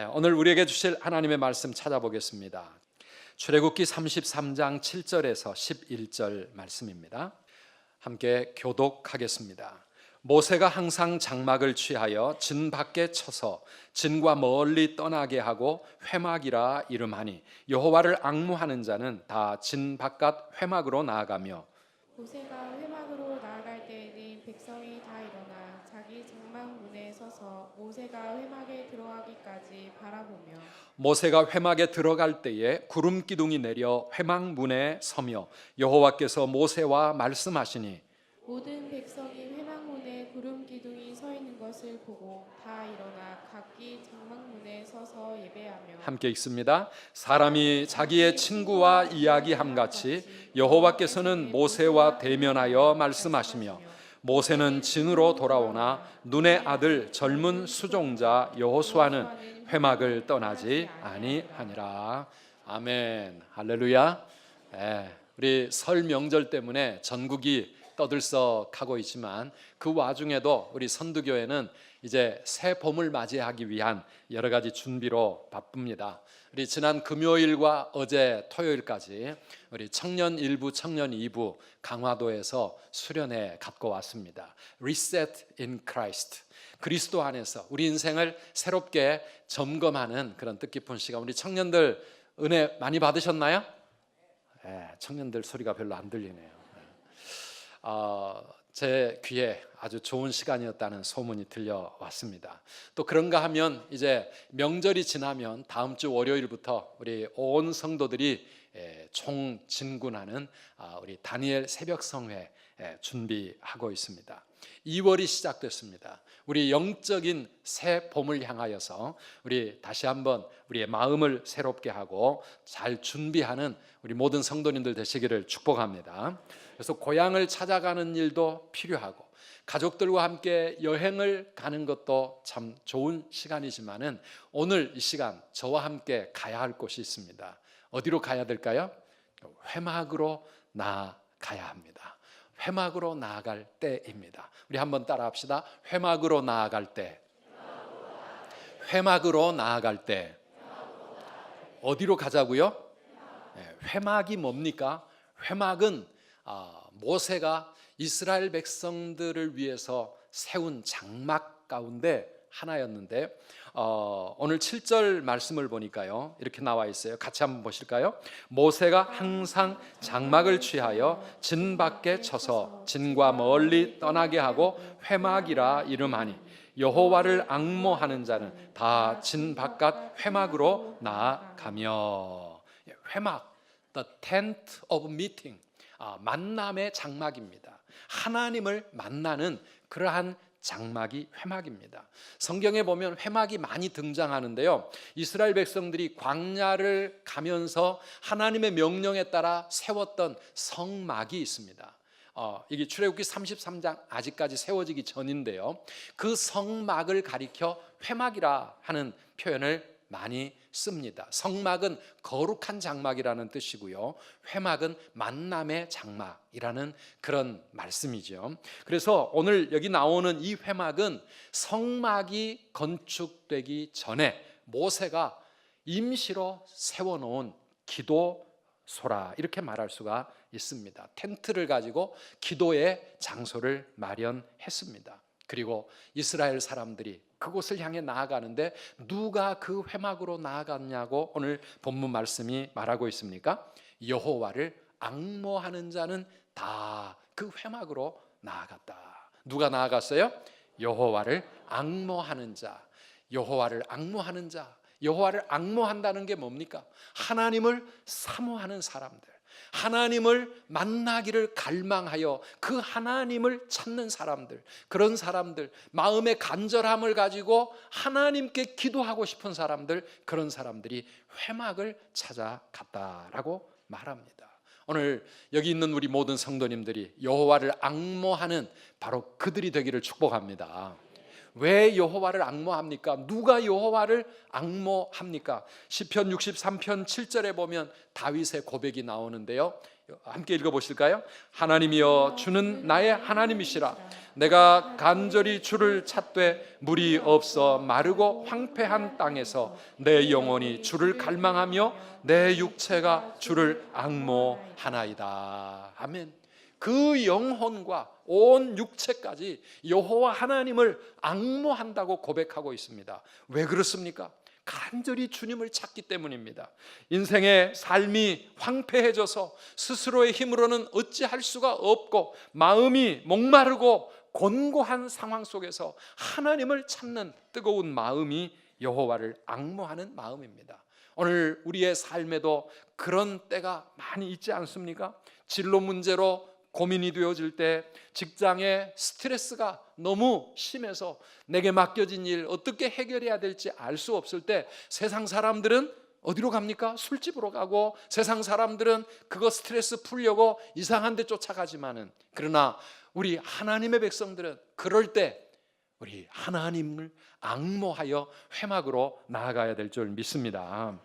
오늘 우리에게 주실 하나님의 말씀 찾아보겠습니다. 출애굽기 33장 7절에서 11절 말씀입니다. 함께 교독하겠습니다. 모세가 항상 장막을 취하여 진 밖에 쳐서 진과 멀리 떠나게 하고 회막이라 이름하니 여호와를 앙무하는 자는 다 진 바깥 회막으로 나아가며. 모세가 회막으로 나아갈 때에는 백성이 다 일어나 자기 장막 문에 서서 모세가 회막에 들어가기까지 바라보며. 모세가 회막에 들어갈 때에 구름 기둥이 내려 회막 문에 서며 여호와께서 모세와 말씀하시니 모든 백성이 회막 문에 구름 기둥이 서 있는 것을 보고 다 일어나 각기 장막 문에 서서 예배하며. 함께 읽습니다. 사람이 자기의 친구와 이야기함같이 여호와께서는 모세와 대면하여 말씀하시며 모세는 진으로 돌아오나 눈의 아들 젊은 수종자 여호수아는 회막을 떠나지 아니하니라. 아멘. 할렐루야. 우리 설 명절 때문에 전국이 떠들썩하고 있지만 그 와중에도 우리 선두교회는 이제 새 봄을 맞이하기 위한 여러 가지 준비로 바쁩니다. 우리 지난 금요일과 어제 토요일까지 우리 청년 1부, 청년 2부 강화도에서 수련회 갖고 왔습니다. Reset in Christ. 그리스도 안에서 우리 인생을 새롭게 점검하는 그런 뜻깊은 시간. 우리 청년들 은혜 많이 받으셨나요? 청년들 소리가 별로 안 들리네요. 제 귀에 아주 좋은 시간이었다는 소문이 들려왔습니다. 또 그런가 하면 이제 명절이 지나면 다음 주 월요일부터 우리 온 성도들이 총진군하는 우리 다니엘 새벽성회 준비하고 있습니다. 2월이 시작됐습니다. 우리 영적인 새 봄을 향하여서 우리 다시 한번 우리의 마음을 새롭게 하고 잘 준비하는 우리 모든 성도님들 되시기를 축복합니다. 그래서 고향을 찾아가는 일도 필요하고 가족들과 함께 여행을 가는 것도 참 좋은 시간이지만은 오늘 이 시간 저와 함께 가야 할 곳이 있습니다. 어디로 가야 될까요? 회막으로 나아가야 합니다. 회막으로 나아갈 때입니다. 우리 한번 따라합시다. 회막으로 나아갈 때. 회막으로 나아갈 때. 어디로 가자고요? 회막이 뭡니까? 회막은 모세가 이스라엘 백성들을 위해서 세운 장막 가운데 하나였는데 오늘 7절 말씀을 보니까요 이렇게 나와 있어요. 같이 한번 보실까요? 모세가 항상 장막을 취하여 진 밖에 쳐서 진과 멀리 떠나게 하고 회막이라 이름하니 여호와를 앙모하는 자는 다 진 바깥 회막으로 나아가며. 회막, the tent of meeting, 만남의 장막입니다. 하나님을 만나는 그러한 장막이 회막입니다. 성경에 보면 회막이 많이 등장하는데요, 이스라엘 백성들이 광야를 가면서 하나님의 명령에 따라 세웠던 성막이 있습니다. 이게 출애굽기 33장 아직까지 세워지기 전인데요, 그 성막을 가리켜 회막이라 하는 표현을 많이 씁니다. 성막은 거룩한 장막이라는 뜻이고요, 회막은 만남의 장막이라는 그런 말씀이죠. 그래서 오늘 여기 나오는 이 회막은 성막이 건축되기 전에 모세가 임시로 세워놓은 기도소라, 이렇게 말할 수가 있습니다. 텐트를 가지고 기도의 장소를 마련했습니다. 그리고 이스라엘 사람들이 그곳을 향해 나아가는데 누가 그 회막으로 나아갔냐고 오늘 본문 말씀이 말하고 있습니까? 여호와를 앙모하는 자는 다 그 회막으로 나아갔다. 누가 나아갔어요? 여호와를 앙모하는 자. 여호와를 앙모하는 자. 여호와를 앙모한다는 게 뭡니까? 하나님을 사모하는 사람들, 하나님을 만나기를 갈망하여 그 하나님을 찾는 사람들, 그런 사람들, 마음의 간절함을 가지고 하나님께 기도하고 싶은 사람들, 그런 사람들이 회막을 찾아갔다라고 말합니다. 오늘 여기 있는 우리 모든 성도님들이 여호와를 앙모하는 바로 그들이 되기를 축복합니다. 왜 여호와를 앙모합니까? 누가 여호와를 앙모합니까? 시편 63편 7절에 보면 다윗의 고백이 나오는데요, 함께 읽어보실까요? 하나님이여 주는 나의 하나님이시라. 내가 간절히 주를 찾되 물이 없어 마르고 황폐한 땅에서 내 영혼이 주를 갈망하며 내 육체가 주를 앙모하나이다. 아멘. 그 영혼과 온 육체까지 여호와 하나님을 앙모한다고 고백하고 있습니다. 왜 그렇습니까? 간절히 주님을 찾기 때문입니다. 인생의 삶이 황폐해져서 스스로의 힘으로는 어찌할 수가 없고 마음이 목마르고 곤고한 상황 속에서 하나님을 찾는 뜨거운 마음이 여호와를 앙모하는 마음입니다. 오늘 우리의 삶에도 그런 때가 많이 있지 않습니까? 진로 문제로 고민이 되어질 때, 직장의 스트레스가 너무 심해서 내게 맡겨진 일 어떻게 해결해야 될지 알 수 없을 때 세상 사람들은 어디로 갑니까? 술집으로 가고, 세상 사람들은 그거 스트레스 풀려고 이상한 데 쫓아가지만은, 그러나 우리 하나님의 백성들은 그럴 때 우리 하나님을 앙모하여 회막으로 나아가야 될 줄 믿습니다.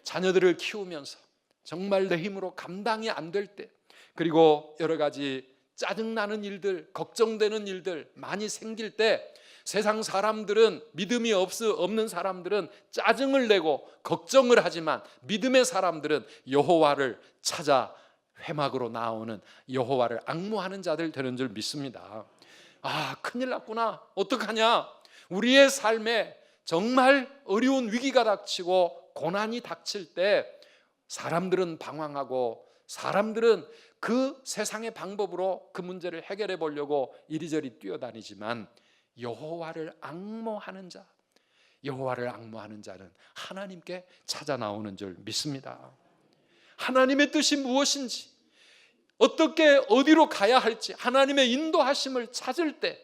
자녀들을 키우면서 정말 내 힘으로 감당이 안 될 때, 그리고 여러 가지 짜증나는 일들, 걱정되는 일들 많이 생길 때 세상 사람들은, 믿음이 없는 사람들은 짜증을 내고 걱정을 하지만 믿음의 사람들은 여호와를 찾아 회막으로 나오는, 여호와를 앙모하는 자들 되는 줄 믿습니다. 아, 큰일 났구나, 어떡하냐. 우리의 삶에 정말 어려운 위기가 닥치고 고난이 닥칠 때 사람들은 방황하고, 사람들은 그 세상의 방법으로 그 문제를 해결해 보려고 이리저리 뛰어다니지만 여호와를 앙모하는 자, 여호와를 앙모하는 자는 하나님께 찾아 나오는 줄 믿습니다. 하나님의 뜻이 무엇인지, 어떻게 어디로 가야 할지 하나님의 인도하심을 찾을 때,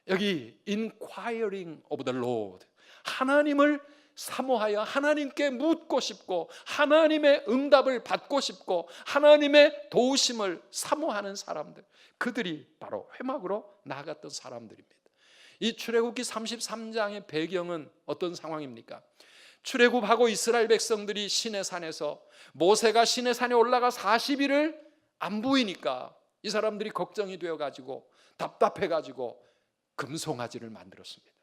여기 inquiring of the Lord, 하나님을 사모하여 하나님께 묻고 싶고 하나님의 응답을 받고 싶고 하나님의 도우심을 사모하는 사람들, 그들이 바로 회막으로 나아갔던 사람들입니다. 이 출애굽기 33장의 배경은 어떤 상황입니까? 출애굽하고 이스라엘 백성들이 시내산에서, 모세가 시내산에 올라가 40일을 안 보이니까 이 사람들이 걱정이 되어가지고 답답해가지고 금송아지를 만들었습니다.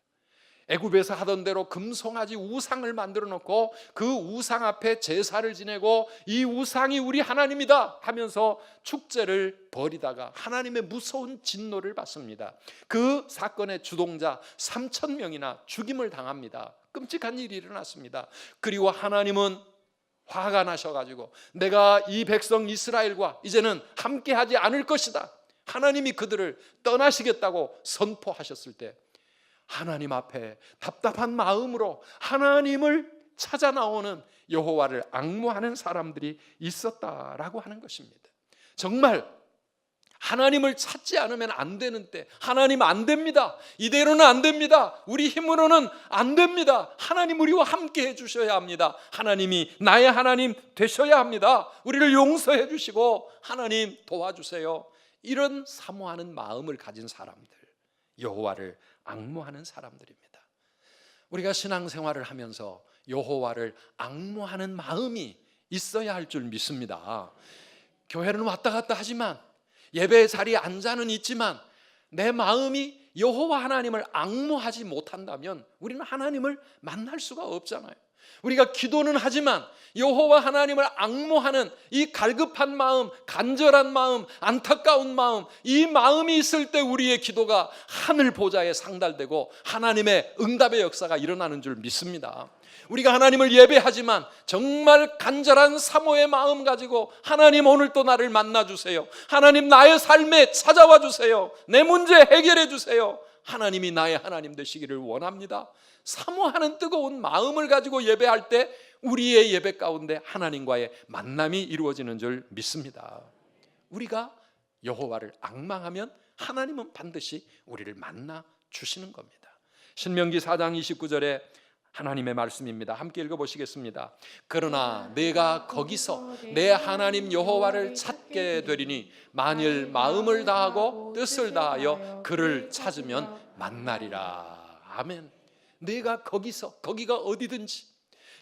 애굽에서 하던 대로 금송아지 우상을 만들어 놓고 그 우상 앞에 제사를 지내고 이 우상이 우리 하나님이다 하면서 축제를 벌이다가 하나님의 무서운 진노를 받습니다. 그 사건의 주동자 3,000명이나 죽임을 당합니다. 끔찍한 일이 일어났습니다. 그리고 하나님은 화가 나셔가지고 내가 이 백성 이스라엘과 이제는 함께하지 않을 것이다, 하나님이 그들을 떠나시겠다고 선포하셨을 때 하나님 앞에 답답한 마음으로 하나님을 찾아 나오는, 여호와를 앙모하는 사람들이 있었다라고 하는 것입니다. 정말 하나님을 찾지 않으면 안 되는 때, 하나님 안 됩니다, 이대로는 안 됩니다, 우리 힘으로는 안 됩니다, 하나님 우리와 함께 해주셔야 합니다, 하나님이 나의 하나님 되셔야 합니다, 우리를 용서해 주시고 하나님 도와주세요, 이런 사모하는 마음을 가진 사람들, 여호와를 앙모하는 사람들입니다. 우리가 신앙생활을 하면서 여호와를 앙모하는 마음이 있어야 할 줄 믿습니다. 교회는 왔다 갔다 하지만, 예배 자리에 앉아는 있지만 내 마음이 여호와 하나님을 앙모하지 못한다면 우리는 하나님을 만날 수가 없잖아요. 우리가 기도는 하지만 여호와 하나님을 앙모하는 이 갈급한 마음, 간절한 마음, 안타까운 마음, 이 마음이 있을 때 우리의 기도가 하늘 보좌에 상달되고 하나님의 응답의 역사가 일어나는 줄 믿습니다. 우리가 하나님을 예배하지만 정말 간절한 사모의 마음 가지고 하나님 오늘 또 나를 만나주세요, 하나님 나의 삶에 찾아와 주세요, 내 문제 해결해 주세요, 하나님이 나의 하나님 되시기를 원합니다, 사모하는 뜨거운 마음을 가지고 예배할 때 우리의 예배 가운데 하나님과의 만남이 이루어지는 줄 믿습니다. 우리가 여호와를 앙망하면 하나님은 반드시 우리를 만나 주시는 겁니다. 신명기 4장 29절에 하나님의 말씀입니다. 함께 읽어보시겠습니다. 그러나 내가 거기서 내 하나님 여호와를 찾게 되리니 만일 마음을 다하고 뜻을 다하여 그를 찾으면 만나리라. 아멘. 내가 거기서, 거기가 어디든지,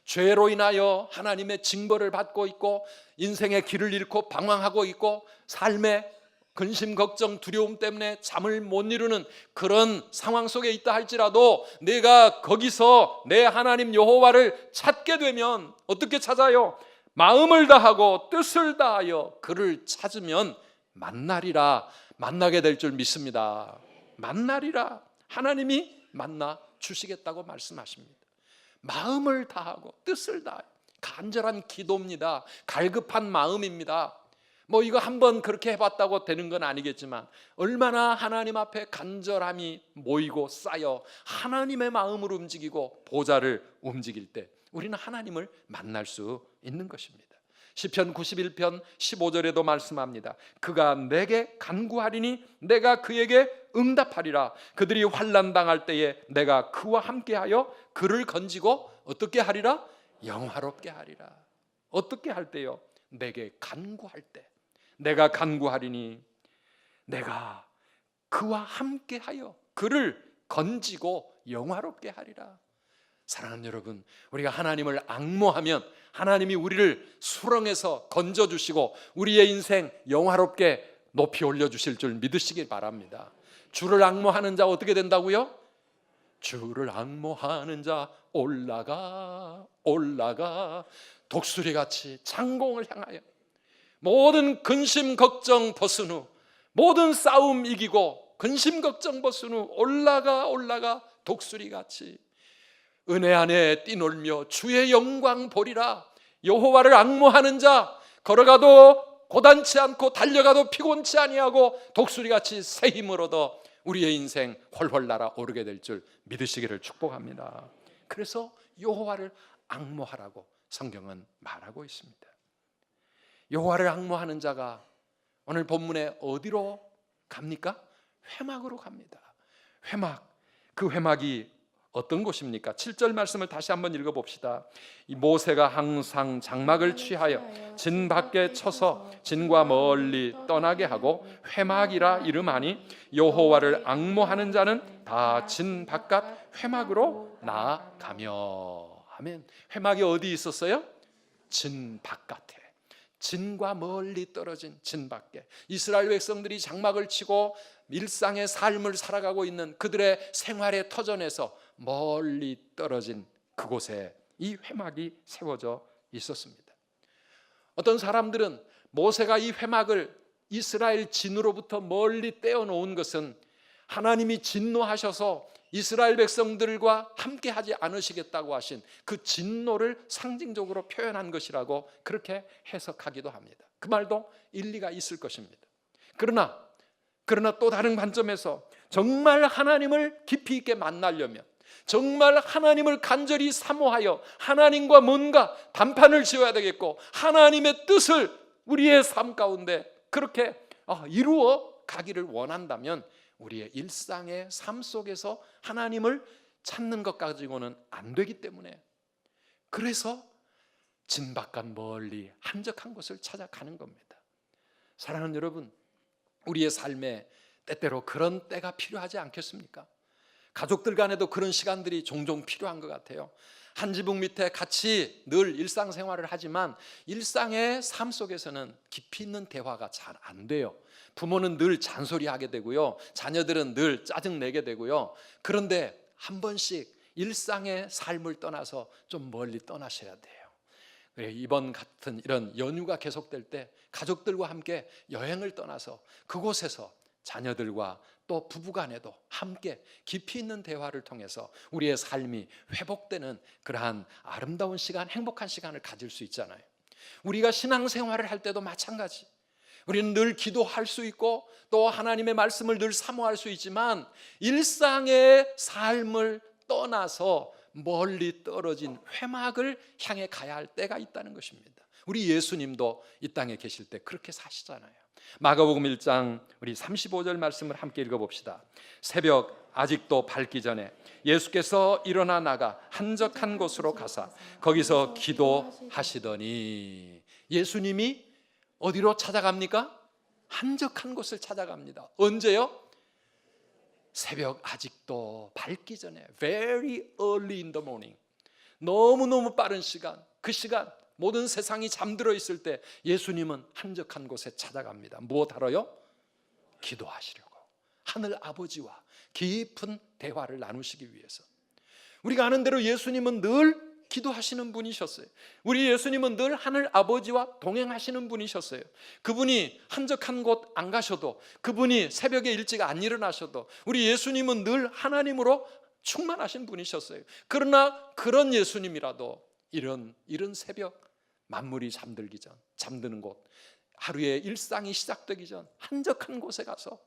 죄로 인하여 하나님의 징벌을 받고 있고 인생의 길을 잃고 방황하고 있고 삶의 근심, 걱정, 두려움 때문에 잠을 못 이루는 그런 상황 속에 있다 할지라도 내가 거기서 내 하나님 여호와를 찾게 되면 어떻게 찾아요? 마음을 다하고 뜻을 다하여 그를 찾으면 만나리라. 만나게 될 줄 믿습니다. 만나리라. 하나님이 만나 주시겠다고 말씀하십니다. 마음을 다하고 뜻을 다하여 간절한 기도입니다. 갈급한 마음입니다. 뭐 이거 한번 그렇게 해봤다고 되는 건 아니겠지만 얼마나 하나님 앞에 간절함이 모이고 쌓여 하나님의 마음을 움직이고 보좌를 움직일 때 우리는 하나님을 만날 수 있는 것입니다. 시편 91편 15절에도 말씀합니다. 그가 내게 간구하리니 내가 그에게 응답하리라. 그들이 환난 당할 때에 내가 그와 함께하여 그를 건지고 어떻게 하리라? 영화롭게 하리라. 어떻게 할 때요? 내게 간구할 때. 내가 간구하리니 내가 그와 함께하여 그를 건지고 영화롭게 하리라. 사랑하는 여러분, 우리가 하나님을 앙모하면 하나님이 우리를 수렁에서 건져주시고 우리의 인생 영화롭게 높이 올려주실 줄 믿으시길 바랍니다. 주를 앙모하는 자 어떻게 된다고요? 주를 앙모하는 자 올라가 올라가 독수리같이 창공을 향하여 모든 근심 걱정 벗은 후 모든 싸움 이기고 근심 걱정 벗은 후 올라가 올라가 독수리같이 은혜 안에 뛰놀며 주의 영광 보리라. 여호와를 앙모하는 자 걸어가도 고단치 않고 달려가도 피곤치 아니하고 독수리같이 새 힘을 얻어 우리의 인생 훨훨 날아 오르게 될 줄 믿으시기를 축복합니다. 그래서 여호와를 앙모하라고 성경은 말하고 있습니다. 여호와를 앙모하는 자가 오늘 본문에 어디로 갑니까? 회막으로 갑니다. 회막, 그 회막이 어떤 곳입니까? 7절 말씀을 다시 한번 읽어봅시다. 이 모세가 항상 장막을 취하여 진 밖에 쳐서 진과 멀리 떠나게 하고 회막이라 이름하니 여호와를 앙모하는 자는 다 진 바깥 회막으로 나아가며. 아멘. 회막이 어디 있었어요? 진 바깥에, 진과 멀리 떨어진 진 밖에. 이스라엘 백성들이 장막을 치고 일상의 삶을 살아가고 있는 그들의 생활의 터전에서 멀리 떨어진 그곳에 이 회막이 세워져 있었습니다. 어떤 사람들은 모세가 이 회막을 이스라엘 진으로부터 멀리 떼어놓은 것은 하나님이 진노하셔서 이스라엘 백성들과 함께하지 않으시겠다고 하신 그 진노를 상징적으로 표현한 것이라고 그렇게 해석하기도 합니다. 그 말도 일리가 있을 것입니다. 그러나 또 다른 관점에서 정말 하나님을 깊이 있게 만나려면, 정말 하나님을 간절히 사모하여 하나님과 뭔가 단판을 지어야 되겠고 하나님의 뜻을 우리의 삶 가운데 그렇게 이루어 가기를 원한다면 우리의 일상의 삶 속에서 하나님을 찾는 것 가지고는 안 되기 때문에, 그래서 진 바깥 멀리 한적한 곳을 찾아가는 겁니다. 사랑하는 여러분, 우리의 삶에 때때로 그런 때가 필요하지 않겠습니까? 가족들 간에도 그런 시간들이 종종 필요한 것 같아요. 한 지붕 밑에 같이 늘 일상생활을 하지만 일상의 삶 속에서는 깊이 있는 대화가 잘 안 돼요. 부모는 늘 잔소리하게 되고요, 자녀들은 늘 짜증내게 되고요. 그런데 한 번씩 일상의 삶을 떠나서 좀 멀리 떠나셔야 돼요. 이번 같은 이런 연휴가 계속될 때 가족들과 함께 여행을 떠나서 그곳에서 자녀들과 또 부부간에도 함께 깊이 있는 대화를 통해서 우리의 삶이 회복되는 그러한 아름다운 시간, 행복한 시간을 가질 수 있잖아요. 우리가 신앙생활을 할 때도 마찬가지. 우리는 늘 기도할 수 있고 또 하나님의 말씀을 늘 사모할 수 있지만 일상의 삶을 떠나서 멀리 떨어진 회막을 향해 가야 할 때가 있다는 것입니다. 우리 예수님도 이 땅에 계실 때 그렇게 사시잖아요. 마가복음 1장 우리 35절 말씀을 함께 읽어봅시다. 새벽 아직도 밝기 전에 예수께서 일어나 나가 한적한 곳으로 가사 거기서 기도하시더니. 예수님이 어디로 찾아갑니까? 한적한 곳을 찾아갑니다. 언제요? 새벽 아직도 밝기 전에, very early in the morning. 너무너무 빠른 시간, 그 시간 모든 세상이 잠들어 있을 때 예수님은 한적한 곳에 찾아갑니다. 무엇 하러요? 기도하시려고, 하늘 아버지와 깊은 대화를 나누시기 위해서. 우리가 아는 대로 예수님은 늘 기도하시는 분이셨어요. 우리 예수님은 늘 하늘 아버지와 동행하시는 분이셨어요. 그분이 한적한 곳 안 가셔도, 그분이 새벽에 일찍 안 일어나셔도 우리 예수님은 늘 하나님으로 충만하신 분이셨어요. 그러나 그런 예수님이라도 이런 새벽, 만물이 잠들기 전, 잠드는 곳, 하루의 일상이 시작되기 전 한적한 곳에 가서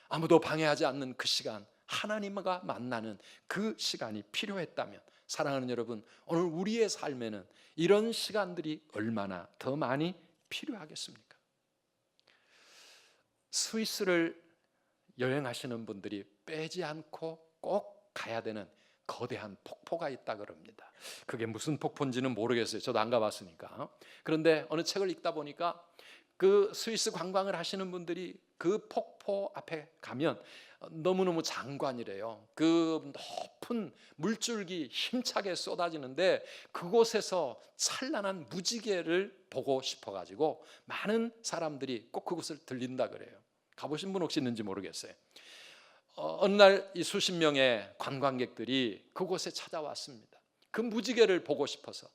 아무도 방해하지 않는 그 시간, 하나님과 만나는 그 시간이 필요했다면, 사랑하는 여러분, 오늘 우리의 삶에는 이런 시간들이 얼마나 더 많이 필요하겠습니까? 스위스를 여행하시는 분들이 빼지 않고 꼭 가야 되는 거대한 폭포가 있다 그럽니다. 그게 무슨 폭포인지는 모르겠어요. 저도 안 가봤으니까. 그런데 어느 책을 읽다 보니까 그 스위스 관광을 하시는 분들이 그 폭포 앞에 가면 너무너무 장관이래요. 그 높은 물줄기 힘차게 쏟아지는데 그곳에서 찬란한 무지개를 보고 싶어가지고 많은 사람들이 꼭 그곳을 들린다 그래요. 가보신 분 혹시 있는지 모르겠어요. 어느 날 이 수십 명의 관광객들이 그곳에 찾아왔습니다. 그 무지개를 보고 싶어서.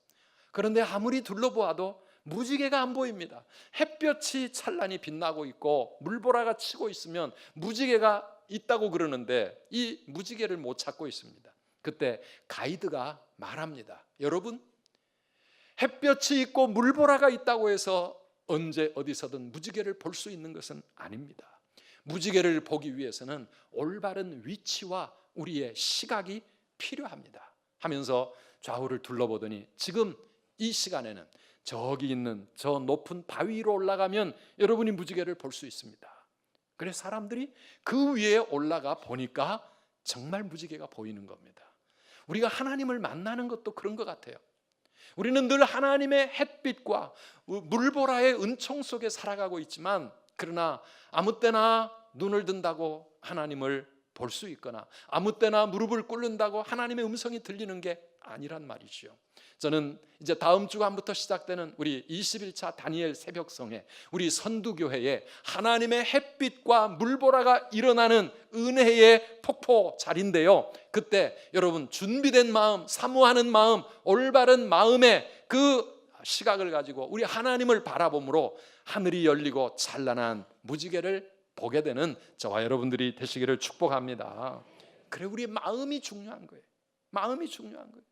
그런데 아무리 둘러보아도 무지개가 안 보입니다. 햇볕이 찬란히 빛나고 있고 물보라가 치고 있으면 무지개가 있다고 그러는데 이 무지개를 못 찾고 있습니다. 그때 가이드가 말합니다. 여러분, 햇볕이 있고 물보라가 있다고 해서 언제 어디서든 무지개를 볼 수 있는 것은 아닙니다. 무지개를 보기 위해서는 올바른 위치와 우리의 시각이 필요합니다 하면서 좌우를 둘러보더니, 지금 이 시간에는 저기 있는 저 높은 바위 위로 올라가면 여러분이 무지개를 볼 수 있습니다. 그래서 사람들이 그 위에 올라가 보니까 정말 무지개가 보이는 겁니다. 우리가 하나님을 만나는 것도 그런 것 같아요. 우리는 늘 하나님의 햇빛과 물보라의 은총 속에 살아가고 있지만, 그러나 아무 때나 눈을 든다고 하나님을 볼 수 있거나 아무 때나 무릎을 꿇는다고 하나님의 음성이 들리는 게 아니란 말이죠. 저는 이제 다음 주간부터 시작되는 우리 21차 다니엘 새벽성에, 우리 선두교회에 하나님의 햇빛과 물보라가 일어나는 은혜의 폭포 자리인데요, 그때 여러분 준비된 마음, 사모하는 마음, 올바른 마음의 그 시각을 가지고 우리 하나님을 바라봄으로 하늘이 열리고 찬란한 무지개를 보게 되는 저와 여러분들이 되시기를 축복합니다. 그래, 우리의 마음이 중요한 거예요. 마음이 중요한 거예요.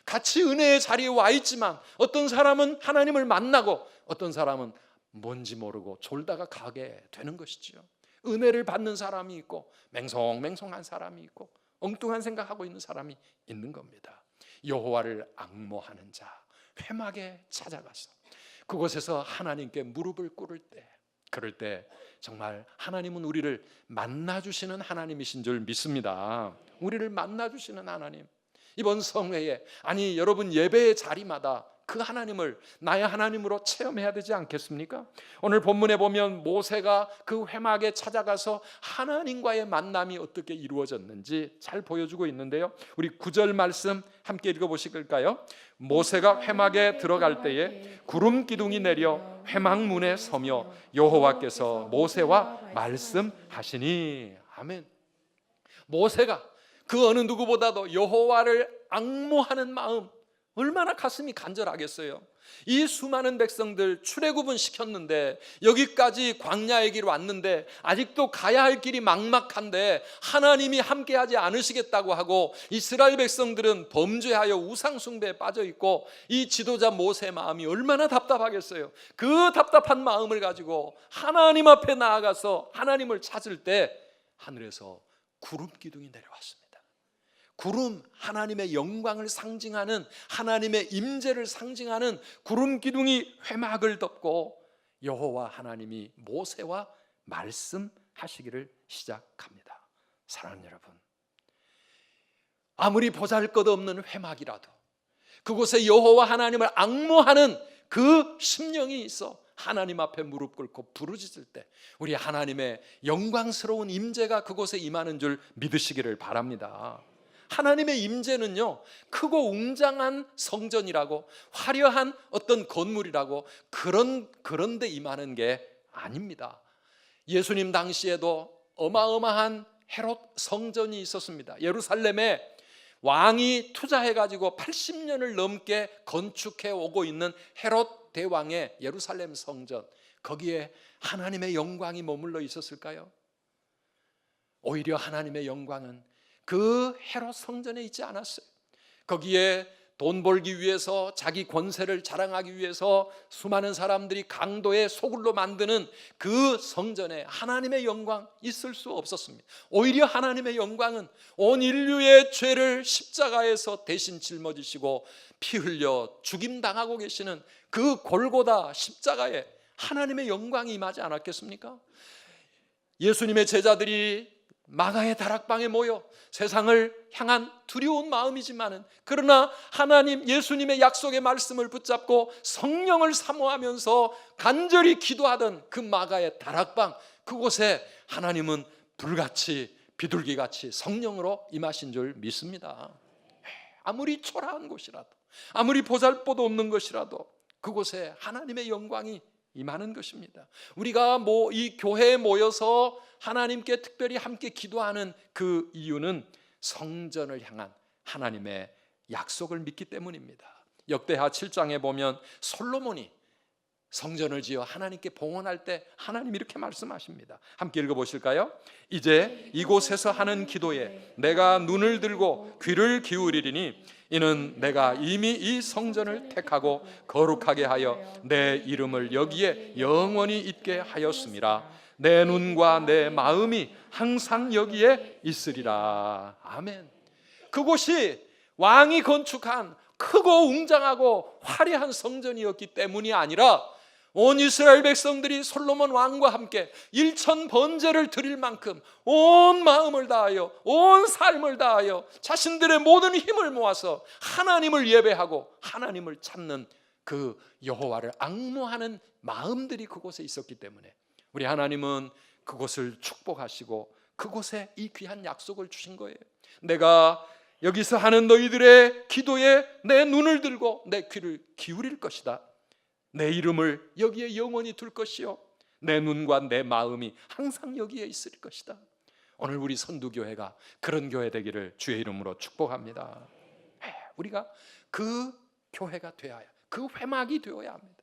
같이 은혜의 자리에 와 있지만 어떤 사람은 하나님을 만나고 어떤 사람은 뭔지 모르고 졸다가 가게 되는 것이지요. 은혜를 받는 사람이 있고 맹송맹송한 사람이 있고 엉뚱한 생각하고 있는 사람이 있는 겁니다. 여호와를 앙모하는 자, 회막에 찾아가서 그곳에서 하나님께 무릎을 꿇을 때, 그럴 때 정말 하나님은 우리를 만나주시는 하나님이신 줄 믿습니다. 우리를 만나주시는 하나님, 이번 성회에, 아니 여러분 예배의 자리마다 그 하나님을 나의 하나님으로 체험해야 되지 않겠습니까? 오늘 본문에 보면 모세가 그 회막에 찾아가서 하나님과의 만남이 어떻게 이루어졌는지 잘 보여주고 있는데요, 우리 9절 말씀 함께 읽어보실까요? 모세가 회막에 들어갈 때에 구름 기둥이 내려 회막 문에 서며 여호와께서 모세와 말씀하시니. 아멘. 모세가 그 어느 누구보다도 여호와를 앙모하는 마음, 얼마나 가슴이 간절하겠어요. 이 수많은 백성들 출애굽은 시켰는데 여기까지 광야의 길 왔는데 아직도 가야 할 길이 막막한데 하나님이 함께하지 않으시겠다고 하고 이스라엘 백성들은 범죄하여 우상 숭배에 빠져 있고 이 지도자 모세의 마음이 얼마나 답답하겠어요. 그 답답한 마음을 가지고 하나님 앞에 나아가서 하나님을 찾을 때 하늘에서 구름 기둥이 내려왔습니다. 구름, 하나님의 영광을 상징하는, 하나님의 임재를 상징하는 구름 기둥이 회막을 덮고 여호와 하나님이 모세와 말씀하시기를 시작합니다. 사랑하는 여러분, 아무리 보잘것없는 회막이라도 그곳에 여호와 하나님을 앙모하는 그 심령이 있어 하나님 앞에 무릎 꿇고 부르짖을 때 우리 하나님의 영광스러운 임재가 그곳에 임하는 줄 믿으시기를 바랍니다. 하나님의 임재는요, 크고 웅장한 성전이라고, 화려한 어떤 건물이라고 그런 데 임하는 게 아닙니다. 예수님 당시에도 어마어마한 헤롯 성전이 있었습니다. 예루살렘에 왕이 투자해가지고 80년을 넘게 건축해 오고 있는 헤롯 대왕의 예루살렘 성전, 거기에 하나님의 영광이 머물러 있었을까요? 오히려 하나님의 영광은 그 헤롯 성전에 있지 않았어요. 거기에 돈 벌기 위해서, 자기 권세를 자랑하기 위해서 수많은 사람들이 강도의 소굴로 만드는 그 성전에 하나님의 영광 있을 수 없었습니다. 오히려 하나님의 영광은 온 인류의 죄를 십자가에서 대신 짊어지시고 피 흘려 죽임당하고 계시는 그 골고다 십자가에 하나님의 영광이 임하지 않았겠습니까? 예수님의 제자들이 마가의 다락방에 모여 세상을 향한 두려운 마음이지만은, 그러나 하나님 예수님의 약속의 말씀을 붙잡고 성령을 사모하면서 간절히 기도하던 그 마가의 다락방, 그곳에 하나님은 불같이 비둘기같이 성령으로 임하신 줄 믿습니다. 아무리 초라한 곳이라도, 아무리 보잘것 없는 것이라도 그곳에 하나님의 영광이 임하는 것입니다. 우리가 이 교회에 모여서 하나님께 특별히 함께 기도하는 그 이유는 성전을 향한 하나님의 약속을 믿기 때문입니다. 역대하 7장에 보면 솔로몬이 성전을 지어 하나님께 봉헌할 때 하나님 이렇게 말씀하십니다. 함께 읽어보실까요? 이제 이곳에서 하는 기도에 내가 눈을 들고 귀를 기울이리니 이는 내가 이미 이 성전을 택하고 거룩하게 하여 내 이름을 여기에 영원히 있게 하였음이라. 내 눈과 내 마음이 항상 여기에 있으리라. 아멘. 그곳이 왕이 건축한 크고 웅장하고 화려한 성전이었기 때문이 아니라 온 이스라엘 백성들이 솔로몬 왕과 함께 1000번제를 드릴 만큼 온 마음을 다하여, 온 삶을 다하여 자신들의 모든 힘을 모아서 하나님을 예배하고 하나님을 찾는 그 여호와를 앙모하는 마음들이 그곳에 있었기 때문에 우리 하나님은 그곳을 축복하시고 그곳에 이 귀한 약속을 주신 거예요. 내가 여기서 하는 너희들의 기도에 내 눈을 들고 내 귀를 기울일 것이다. 내 이름을 여기에 영원히 둘 것이요 내 눈과 내 마음이 항상 여기에 있을 것이다. 오늘 우리 선두교회가 그런 교회 되기를 주의 이름으로 축복합니다. 우리가 그 교회가 되어야, 그 회막이 되어야 합니다.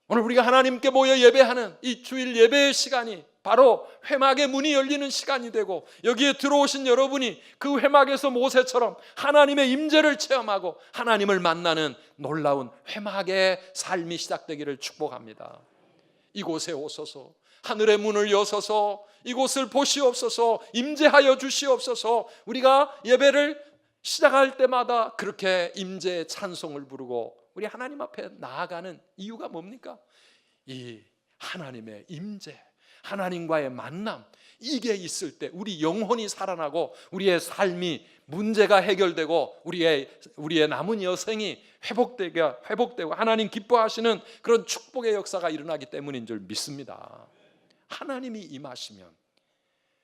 오늘 우리가 하나님께 모여 예배하는 이 주일 예배의 시간이 바로 회막의 문이 열리는 시간이 되고, 여기에 들어오신 여러분이 그 회막에서 모세처럼 하나님의 임재를 체험하고 하나님을 만나는 놀라운 회막의 삶이 시작되기를 축복합니다. 이곳에 오소서, 하늘의 문을 여소서, 이곳을 보시옵소서, 임재하여 주시옵소서. 우리가 예배를 시작할 때마다 그렇게 임재의 찬송을 부르고 우리 하나님 앞에 나아가는 이유가 뭡니까? 이 하나님의 임재, 하나님과의 만남, 이게 있을 때 우리 영혼이 살아나고 우리의 삶이 문제가 해결되고 우리의 남은 여생이 회복되고 하나님 기뻐하시는 그런 축복의 역사가 일어나기 때문인 줄 믿습니다. 하나님이 임하시면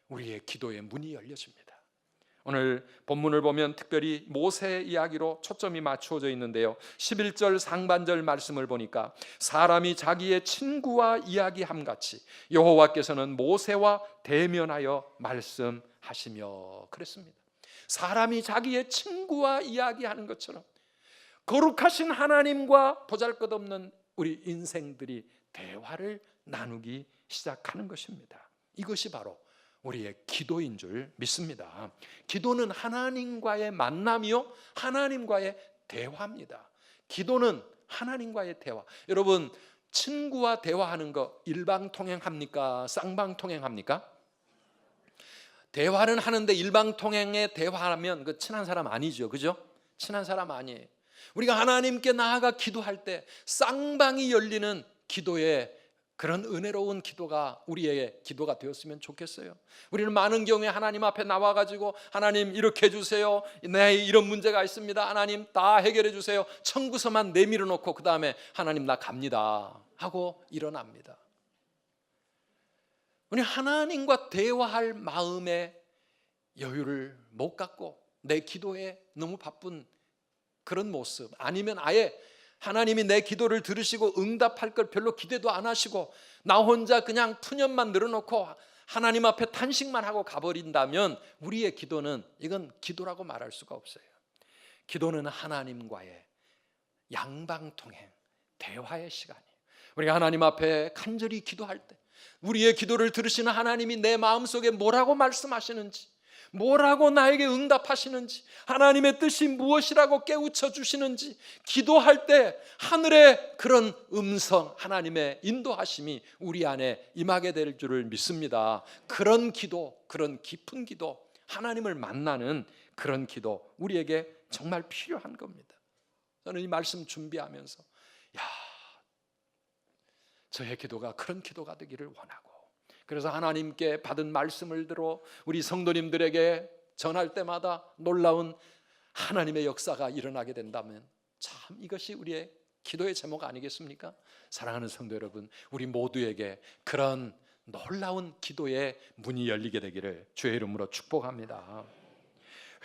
우리의 기도의 문이 열려집니다. 오늘 본문을 보면 특별히 모세 이야기로 초점이 맞추어져 있는데요, 11절 상반절 말씀을 보니까 사람이 자기의 친구와 이야기함같이 여호와께서는 모세와 대면하여 말씀하시며 그랬습니다. 사람이 자기의 친구와 이야기하는 것처럼 거룩하신 하나님과 보잘것없는 우리 인생들이 대화를 나누기 시작하는 것입니다. 이것이 바로 우리의 기도인 줄 믿습니다. 기도는 하나님과의 만남이요 하나님과의 대화입니다. 기도는 하나님과의 대화. 여러분, 친구와 대화하는 거 일방통행합니까? 쌍방통행합니까? 대화는 하는데 일방통행에 대화하면 그 친한 사람 아니죠, 그죠? 친한 사람 아니에요. 우리가 하나님께 나아가 기도할 때 쌍방이 열리는 기도의 그런 은혜로운 기도가 우리의 기도가 되었으면 좋겠어요. 우리는 많은 경우에 하나님 앞에 나와가지고 하나님 이렇게 해주세요, 내 이런 문제가 있습니다, 하나님 다 해결해 주세요, 청구서만 내밀어 놓고 그 다음에 하나님 나 갑니다 하고 일어납니다. 우리 하나님과 대화할 마음의 여유를 못 갖고 내 기도에 너무 바쁜 그런 모습, 아니면 아예 하나님이 내 기도를 들으시고 응답할 걸 별로 기대도 안 하시고 나 혼자 그냥 푸념만 늘어놓고 하나님 앞에 탄식만 하고 가버린다면 우리의 기도는, 이건 기도라고 말할 수가 없어요. 기도는 하나님과의 양방통행, 대화의 시간이에요. 우리가 하나님 앞에 간절히 기도할 때 우리의 기도를 들으시는 하나님이 내 마음속에 뭐라고 말씀하시는지, 뭐라고 나에게 응답하시는지, 하나님의 뜻이 무엇이라고 깨우쳐 주시는지, 기도할 때 하늘의 그런 음성, 하나님의 인도하심이 우리 안에 임하게 될 줄을 믿습니다. 그런 기도, 그런 깊은 기도, 하나님을 만나는 그런 기도, 우리에게 정말 필요한 겁니다. 저는 이 말씀 준비하면서 저의 기도가 그런 기도가 되기를 원하고, 그래서 하나님께 받은 말씀을 들어 우리 성도님들에게 전할 때마다 놀라운 하나님의 역사가 일어나게 된다면 참 이것이 우리의 기도의 제목 아니겠습니까? 사랑하는 성도 여러분, 우리 모두에게 그런 놀라운 기도의 문이 열리게 되기를 주의 이름으로 축복합니다.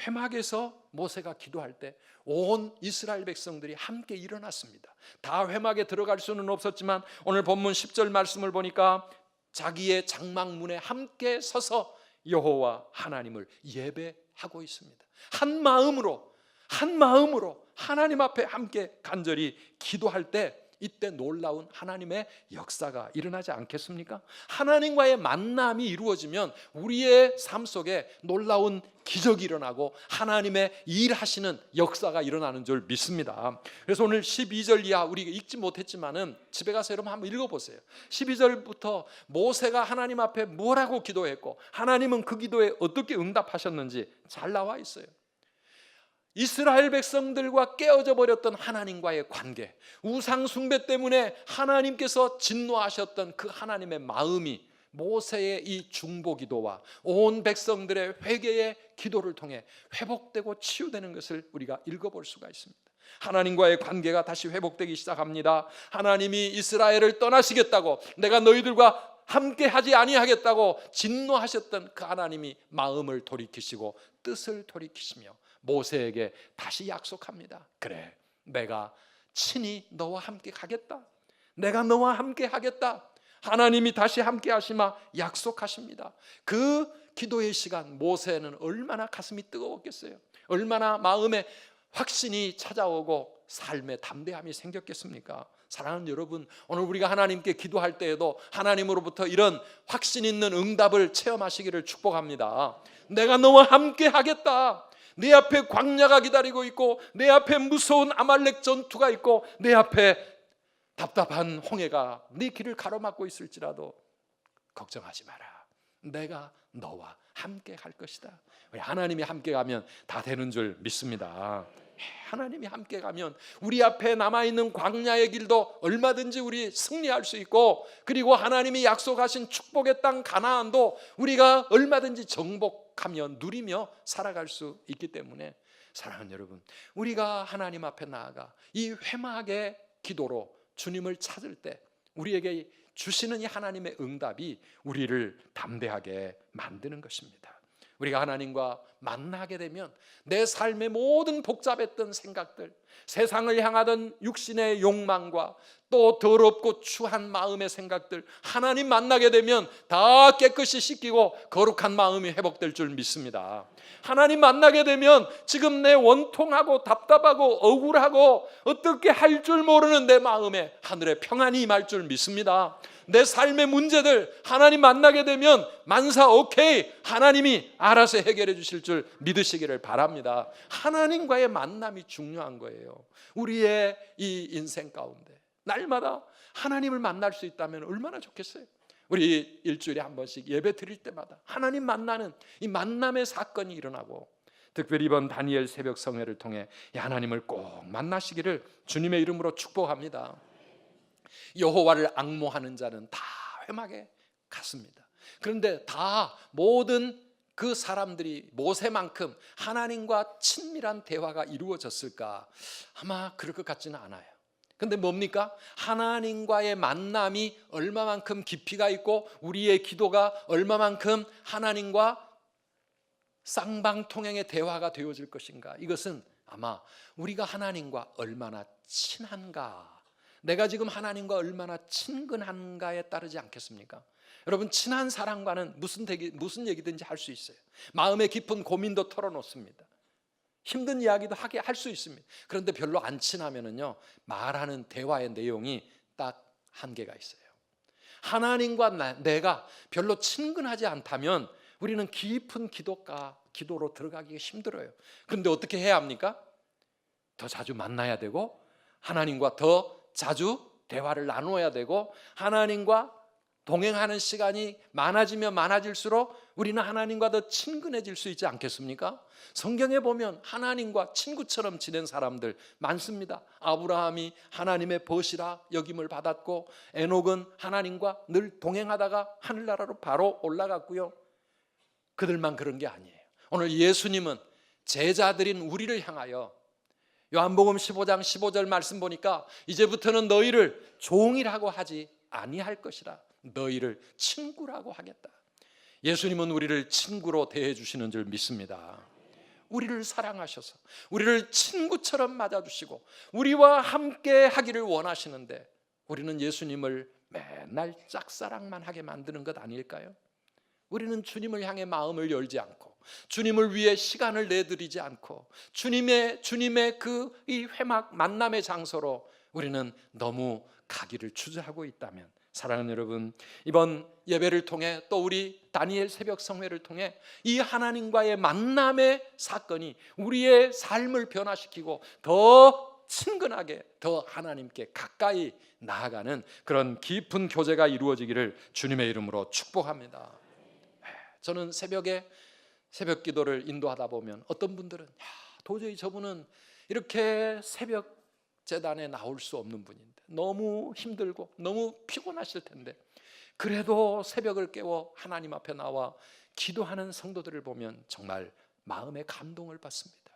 회막에서 모세가 기도할 때 온 이스라엘 백성들이 함께 일어났습니다. 다 회막에 들어갈 수는 없었지만 오늘 본문 10절 말씀을 보니까 자기의 장막문에 함께 서서 여호와 하나님을 예배하고 있습니다. 한 마음으로 하나님 앞에 함께 간절히 기도할 때 이때 놀라운 하나님의 역사가 일어나지 않겠습니까? 하나님과의 만남이 이루어지면 우리의 삶 속에 놀라운 기적이 일어나고 하나님의 일하시는 역사가 일어나는 줄 믿습니다. 그래서 오늘 12절 이하 우리가 읽지 못했지만은 집에 가서 여러분 한번 읽어보세요. 12절부터 모세가 하나님 앞에 뭐라고 기도했고 하나님은 그 기도에 어떻게 응답하셨는지 잘 나와 있어요. 이스라엘 백성들과 깨어져 버렸던 하나님과의 관계, 우상 숭배 때문에 하나님께서 진노하셨던 그 하나님의 마음이 모세의 이 중보 기도와 온 백성들의 회개의 기도를 통해 회복되고 치유되는 것을 우리가 읽어볼 수가 있습니다. 하나님과의 관계가 다시 회복되기 시작합니다. 하나님이 이스라엘을 떠나시겠다고, 내가 너희들과 함께 하지 아니하겠다고 진노하셨던 그 하나님이 마음을 돌이키시고 뜻을 돌이키시며 모세에게 다시 약속합니다. 그래, 내가 친히 너와 함께 가겠다. 내가 너와 함께 하겠다. 하나님이 다시 함께 하시마 약속하십니다. 그 기도의 시간, 모세는 얼마나 가슴이 뜨거웠겠어요. 얼마나 마음에 확신이 찾아오고 삶에 담대함이 생겼겠습니까? 사랑하는 여러분, 오늘 우리가 하나님께 기도할 때에도 하나님으로부터 이런 확신 있는 응답을 체험하시기를 축복합니다. 내가 너와 함께 하겠다. 내 앞에 광야가 기다리고 있고 내 앞에 무서운 아말렉 전투가 있고 내 앞에 답답한 홍해가 네 길을 가로막고 있을지라도 걱정하지 마라. 내가 너와 함께 갈 것이다. 하나님이 함께 가면 다 되는 줄 믿습니다. 하나님이 함께 가면 우리 앞에 남아있는 광야의 길도 얼마든지 우리 승리할 수 있고, 그리고 하나님이 약속하신 축복의 땅 가나안도 우리가 얼마든지 정복하며 누리며 살아갈 수 있기 때문에 사랑하는 여러분, 우리가 하나님 앞에 나아가 이 회막의 기도로 주님을 찾을 때 우리에게 주시는 이 하나님의 응답이 우리를 담대하게 만드는 것입니다. 우리가 하나님과 만나게 되면 내 삶의 모든 복잡했던 생각들, 세상을 향하던 육신의 욕망과 또 더럽고 추한 마음의 생각들, 하나님 만나게 되면 다 깨끗이 씻기고 거룩한 마음이 회복될 줄 믿습니다. 하나님 만나게 되면 지금 내 원통하고 답답하고 억울하고 어떻게 할 줄 모르는 내 마음에 하늘의 평안이 임할 줄 믿습니다. 내 삶의 문제들 하나님 만나게 되면 만사 오케이, 하나님이 알아서 해결해 주실 줄 믿으시기를 바랍니다. 하나님과의 만남이 중요한 거예요. 우리의 이 인생 가운데 날마다 하나님을 만날 수 있다면 얼마나 좋겠어요. 우리 일주일에 한 번씩 예배 드릴 때마다 하나님 만나는 이 만남의 사건이 일어나고, 특별히 이번 다니엘 새벽 성회를 통해 하나님을 꼭 만나시기를 주님의 이름으로 축복합니다. 여호와를 앙모하는 자는 다 회막에 갔습니다. 그런데 다 모든 그 사람들이 모세만큼 하나님과 친밀한 대화가 이루어졌을까? 아마 그럴 것 같지는 않아요. 근데 뭡니까? 하나님과의 만남이 얼마만큼 깊이가 있고 우리의 기도가 얼마만큼 하나님과 쌍방통행의 대화가 되어질 것인가? 이것은 아마 우리가 하나님과 얼마나 친한가, 내가 지금 하나님과 얼마나 친근한가에 따르지 않겠습니까? 여러분, 친한 사람과는 무슨 얘기든지 할 수 있어요. 마음의 깊은 고민도 털어놓습니다. 힘든 이야기도 할 수 있습니다. 그런데 별로 안 친하면은요, 말하는 대화의 내용이 딱 한계가 있어요. 하나님과 내가 별로 친근하지 않다면 우리는 깊은 기도로 들어가기가 힘들어요. 그런데 어떻게 해야 합니까? 더 자주 만나야 되고, 하나님과 더 자주 대화를 나누어야 되고, 하나님과 동행하는 시간이 많아지면 많아질수록 우리는 하나님과 더 친근해질 수 있지 않겠습니까? 성경에 보면 하나님과 친구처럼 지낸 사람들 많습니다. 아브라함이 하나님의 벗이라 여김을 받았고, 에녹은 하나님과 늘 동행하다가 하늘나라로 바로 올라갔고요. 그들만 그런 게 아니에요. 오늘 예수님은 제자들인 우리를 향하여 요한복음 15장 15절 말씀 보니까 이제부터는 너희를 종이라고 하지 아니할 것이라, 너희를 친구라고 하겠다. 예수님은 우리를 친구로 대해 주시는 줄 믿습니다. 우리를 사랑하셔서 우리를 친구처럼 맞아주시고 우리와 함께 하기를 원하시는데, 우리는 예수님을 맨날 짝사랑만 하게 만드는 것 아닐까요? 우리는 주님을 향해 마음을 열지 않고, 주님을 위해 시간을 내드리지 않고, 주님의 이 회막 만남의 장소로 우리는 너무 가기를 주저하고 있다면, 사랑하는 여러분, 이번 예배를 통해 또 우리 다니엘 새벽 성회를 통해 이 하나님과의 만남의 사건이 우리의 삶을 변화시키고 더 친근하게, 더 하나님께 가까이 나아가는 그런 깊은 교제가 이루어지기를 주님의 이름으로 축복합니다. 저는 새벽에 새벽 기도를 인도하다 보면 어떤 분들은 도저히 저분은 이렇게 새벽 제단에 나올 수 없는 분인데, 너무 힘들고 너무 피곤하실 텐데 그래도 새벽을 깨워 하나님 앞에 나와 기도하는 성도들을 보면 정말 마음의 감동을 받습니다.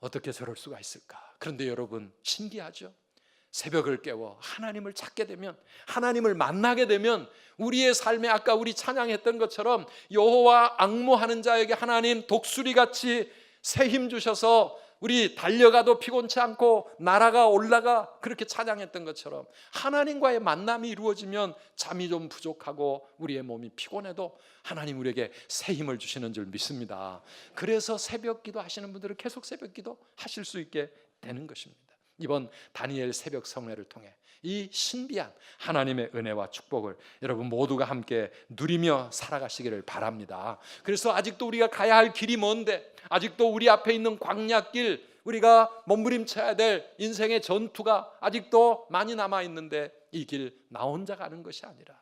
어떻게 저럴 수가 있을까? 그런데 여러분, 신기하죠? 새벽을 깨워 하나님을 찾게 되면, 하나님을 만나게 되면 우리의 삶에 아까 우리 찬양했던 것처럼 여호와 앙모하는 자에게 하나님 독수리같이 새 힘 주셔서 우리 달려가도 피곤치 않고 날아가 올라가, 그렇게 찬양했던 것처럼 하나님과의 만남이 이루어지면 잠이 좀 부족하고 우리의 몸이 피곤해도 하나님 우리에게 새 힘을 주시는 줄 믿습니다. 그래서 새벽 기도 하시는 분들은 계속 새벽 기도 하실 수 있게 되는 것입니다. 이번 다니엘 새벽 성회를 통해 이 신비한 하나님의 은혜와 축복을 여러분 모두가 함께 누리며 살아가시기를 바랍니다. 그래서 아직도 우리가 가야 할 길이 먼데, 아직도 우리 앞에 있는 광야길, 우리가 몸부림쳐야 될 인생의 전투가 아직도 많이 남아 있는데, 이 길 나 혼자 가는 것이 아니라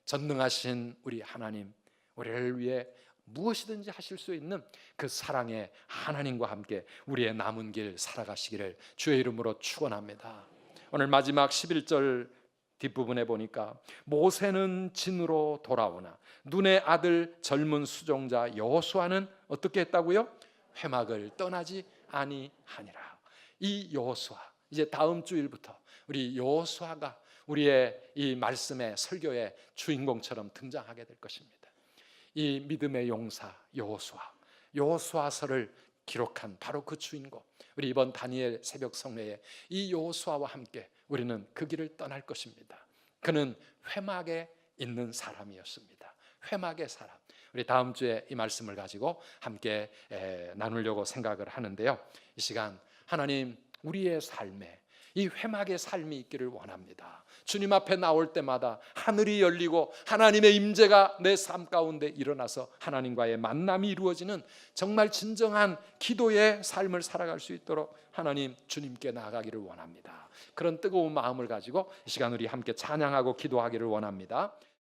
전능하신 우리 하나님, 우리를 위해 무엇이든지 하실 수 있는 그 사랑의 하나님과 함께 우리의 남은 길 살아가시기를 주의 이름으로 축원합니다. 오늘 마지막 11절 뒷부분에 보니까 모세는 진으로 돌아오나 눈의 아들 젊은 수종자 여호수아는 어떻게 했다고요? 회막을 떠나지 아니하니라. 이 여호수아, 이제 다음 주일부터 우리 여호수아가 우리의 이 말씀의 설교의 주인공처럼 등장하게 될 것입니다. 이 믿음의 용사 여호수아서를 기록한 바로 그 주인공, 우리 이번 다니엘 새벽 성회에 이 여호수아와 함께 우리는 그 길을 떠날 것입니다. 그는 회막에 있는 사람이었습니다. 회막의 사람. 우리 다음 주에 이 말씀을 가지고 함께 나누려고 생각을 하는데요, 이 시간 하나님 우리의 삶에 이 회막의 삶이 있기를 원합니다. 주님 앞에 나올 때마다 하늘이 열리고 하나님의 임재가 내 삶 가운데 일어나서 하나님과의 만남이 이루어지는 정말 진정한 기도의 삶을 살아갈 수 있도록 하나님 주님께 나아가기를 원합니다. 그런 뜨거운 마음을 가지고 이 시간 우리 함께 찬양하고 기도하기를 원합니다.